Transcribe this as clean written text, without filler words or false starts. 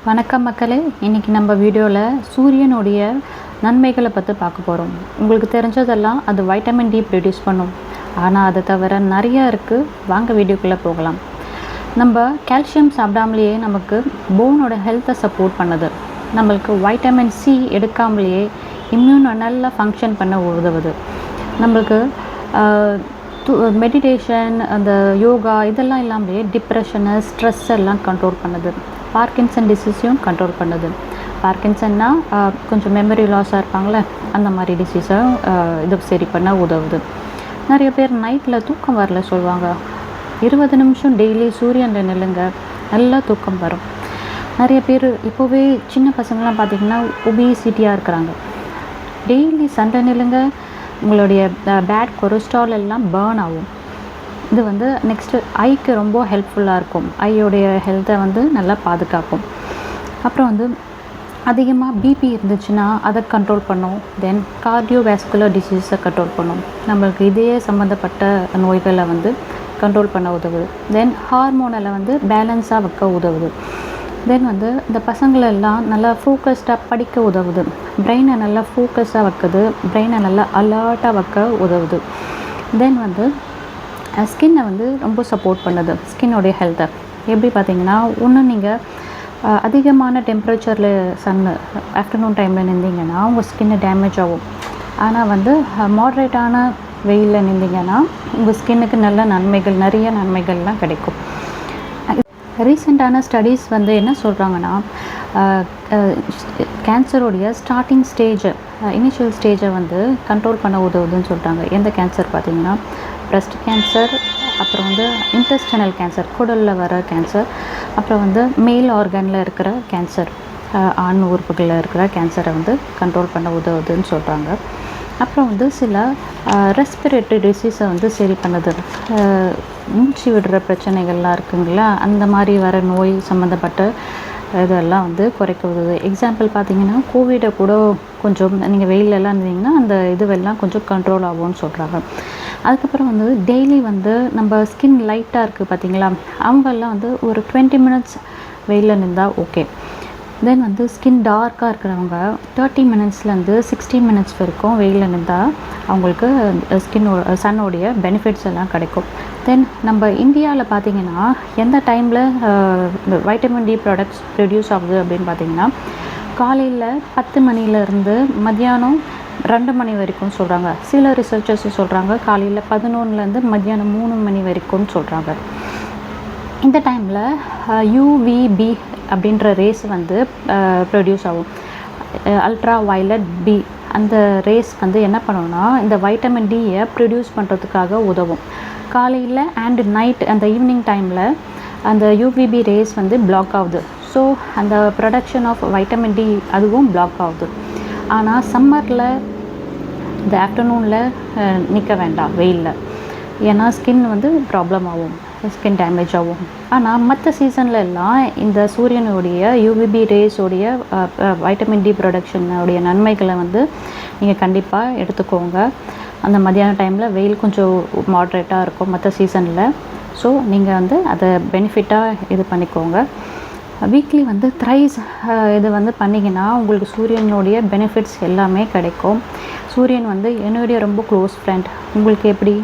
வணக்கம் மக்களே, இன்றைக்கி நம்ம வீடியோவில் சூரியனுடைய நன்மைகளை பற்றி பார்க்க போகிறோம். உங்களுக்கு தெரிஞ்சதெல்லாம் அது வைட்டமின் டி ப்ரொடியூஸ் பண்ணும். ஆனால் அதை தவிர நிறையா இருக்குது. வாங்க வீடியோக்குள்ளே போகலாம். நம்ம கால்சியம் சாப்பிடாமலேயே நமக்கு போனோட ஹெல்த்தை சப்போர்ட் பண்ணுது. நம்மளுக்கு வைட்டமின் சி எடுக்காமலேயே இம்யூனை நல்லா ஃபங்க்ஷன் பண்ண உதவுது. நம்மளுக்கு மெடிடேஷன், அந்த யோகா இதெல்லாம் இல்லாமலே டிப்ரெஷனு, ஸ்ட்ரெஸ் எல்லாம் கண்ட்ரோல் பண்ணுது. பார்க்கின்சன் டிசீஸையும் கண்ட்ரோல் பண்ணுது. பார்க்கின்சன்னா கொஞ்சம் மெமரி லாஸாக இருப்பாங்களே, அந்த மாதிரி டிசீஸை இது சரி பண்ண உதவுது. நிறைய பேர் நைட்டில் தூக்கம் வரல சொல்லுவாங்க. 20 நிமிஷம் டெய்லி சூரியனில் நில்லுங்க, நல்லா தூக்கம் வரும். நிறைய பேர் இப்போவே சின்ன பசங்களாம் பார்த்திங்கன்னா ஒபிசிட்டியாக இருக்கிறாங்க. டெய்லி சண்டை நில்லுங்க, உங்களுடைய பேட் கொலஸ்ட்ரால் எல்லாம் பேர்ன் ஆகும். இது நெக்ஸ்ட்டு ஐக்கு ரொம்ப ஹெல்ப்ஃபுல்லாக இருக்கும். ஐயோடைய ஹெல்த்தை நல்லா பாதுகாக்கும். அப்புறம் அதிகமாக பிபி இருந்துச்சுன்னா அதை கண்ட்ரோல் பண்ணும். தென் கார்டியோவாஸ்குலர் டிசீஸை கண்ட்ரோல் பண்ணும். நம்மளுக்கு இதே சம்மந்தப்பட்ட நோய்களை கண்ட்ரோல் பண்ண உதவுது. தென் ஹார்மோனில் பேலன்ஸாக வைக்க உதவுது. தென் இந்த பசங்களெல்லாம் நல்லா ஃபோக்கஸ்டாக படிக்க உதவுது. பிரெயினை நல்லா ஃபோக்கஸாக வைக்குது. பிரெயினை நல்லா அலர்ட்டாக வைக்க உதவுது. தென் ஸ்கின்னை ரொம்ப சப்போர்ட் பண்ணுது. ஸ்கின்னோடைய ஹெல்த்தை எப்படி பார்த்திங்கன்னா, ஒன்று நீங்கள் அதிகமான டெம்பரேச்சரில் ஆஃப்டர்நூன் டைமில் நின்றீங்கன்னா உங்கள் ஸ்கின்னு டேமேஜ் ஆகும். ஆனால் மாட்ரேட்டான வெயிலில் நின்றீங்கன்னா உங்கள் ஸ்கின்னுக்கு நல்ல நன்மைகள், நிறைய நன்மைகள்லாம் கிடைக்கும். ரீசெண்டான ஸ்டடீஸ் என்ன சொல்கிறாங்கன்னா, கேன்சரோடைய ஸ்டார்டிங் ஸ்டேஜை, இனிஷியல் ஸ்டேஜை கண்ட்ரோல் பண்ண உதவுதுன்னு சொல்கிறாங்க. எந்த கேன்சர் பார்த்திங்கன்னா, பிரஸ்ட் கேன்சர், அப்புறம் இன்டெஸ்டினல் கேன்சர், குடலில் வர கேன்சர், அப்புறம் மேல் ஆர்கனில் இருக்கிற கேன்சர், ஆண் உறுப்புகளில் இருக்கிற கேன்சரை கண்ட்ரோல் பண்ண உதவுதுன்னு சொல்கிறாங்க. அப்புறம் சில ரெஸ்பிரேட்டரி டிசீஸை சரி பண்ணுது. மூச்சு விடுற பிரச்சனைகள்லாம் இருக்குங்களா, அந்த மாதிரி வர நோய் சம்மந்தப்பட்ட இதெல்லாம் குறைக்க உதவுது. எக்ஸாம்பிள் பார்த்திங்கன்னா, கோவிடை கூட கொஞ்சம் நீங்கள் வெயிலெல்லாம் இருந்தீங்கன்னா அந்த இதுவெல்லாம் கொஞ்சம் கண்ட்ரோல் ஆகும்னு சொல்கிறாங்க. அதுக்கப்புறம் டெய்லி நம்ம ஸ்கின் லைட்டாக இருக்குது பார்த்திங்களா, அவங்கெல்லாம் ஒரு 20 மினிட்ஸ் வெயிலில் நின்றால் ஓகே. தென் ஸ்கின் டார்க்காக இருக்கிறவங்க 30 மினிட்ஸ்லேருந்து 60 மினிட்ஸ் வரைக்கும் வெயிலில் நின்றால் அவங்களுக்கு சன்னோடைய பெனிஃபிட்ஸ் எல்லாம் கிடைக்கும். தென் நம்ம இந்தியாவில் பார்த்திங்கன்னா எந்த டைமில் வைட்டமின் டி ப்ராடக்ட்ஸ் ப்ரொடியூஸ் ஆகுது அப்படின்னு பார்த்திங்கன்னா, காலையில் 10 மணிலேருந்து மத்தியானம் 2 மணி வரைக்கும் சொல்கிறாங்க. சில ரிசர்ச்சர்ஸும் சொல்கிறாங்க காலையில் 11லேருந்து மத்தியானம் 3 மணி வரைக்கும்னு சொல்கிறாங்க. இந்த டைமில் யூவிபி அப்படின்ற ரேஸ் ப்ரொடியூஸ் ஆகும். அல்ட்ரா வயலட் பி, அந்த ரேஸ் என்ன பண்ணணும்னா இந்த வைட்டமின் டியை ப்ரொடியூஸ் பண்ணுறதுக்காக உதவும். காலையில் அண்ட் நைட் அந்த ஈவினிங் டைமில் அந்த யூவிபி ரேஸ் பிளாக் ஆகுது. ஸோ அந்த ப்ரொடக்ஷன் ஆஃப் வைட்டமின் டி அதுவும் பிளாக் ஆகுது. ஆனால் சம்மரில் இந்த ஆஃப்டர்நூனில் நிற்க வேண்டாம் வெயிலில், ஏன்னா ஸ்கின் ப்ராப்ளம் ஆகும், ஸ்கின் டேமேஜ் ஆகும். ஆனால் மற்ற சீசனில் எல்லாம் இந்த சூரியனுடைய யூவிபி ரேஸோடைய வைட்டமின் டி ப்ரொடக்ஷனுடைய நன்மைகளை நீங்கள் கண்டிப்பாக எடுத்துக்கோங்க. அந்த மத்தியான டைமில் வெயில் கொஞ்சம் மாட்ரேட்டாக இருக்கும் மற்ற சீசனில். ஸோ நீங்கள் அதை பெனிஃபிட்டாக இது பண்ணிக்கோங்க. வீக்லி த்ரைஸ் இது பண்ணிங்கன்னா உங்களுக்கு சூரியனுடைய பெனிஃபிட்ஸ் எல்லாமே கிடைக்கும். சூரியன் என்னுடைய ரொம்ப க்ளோஸ் ஃப்ரெண்ட். உங்களுக்கு எப்படி?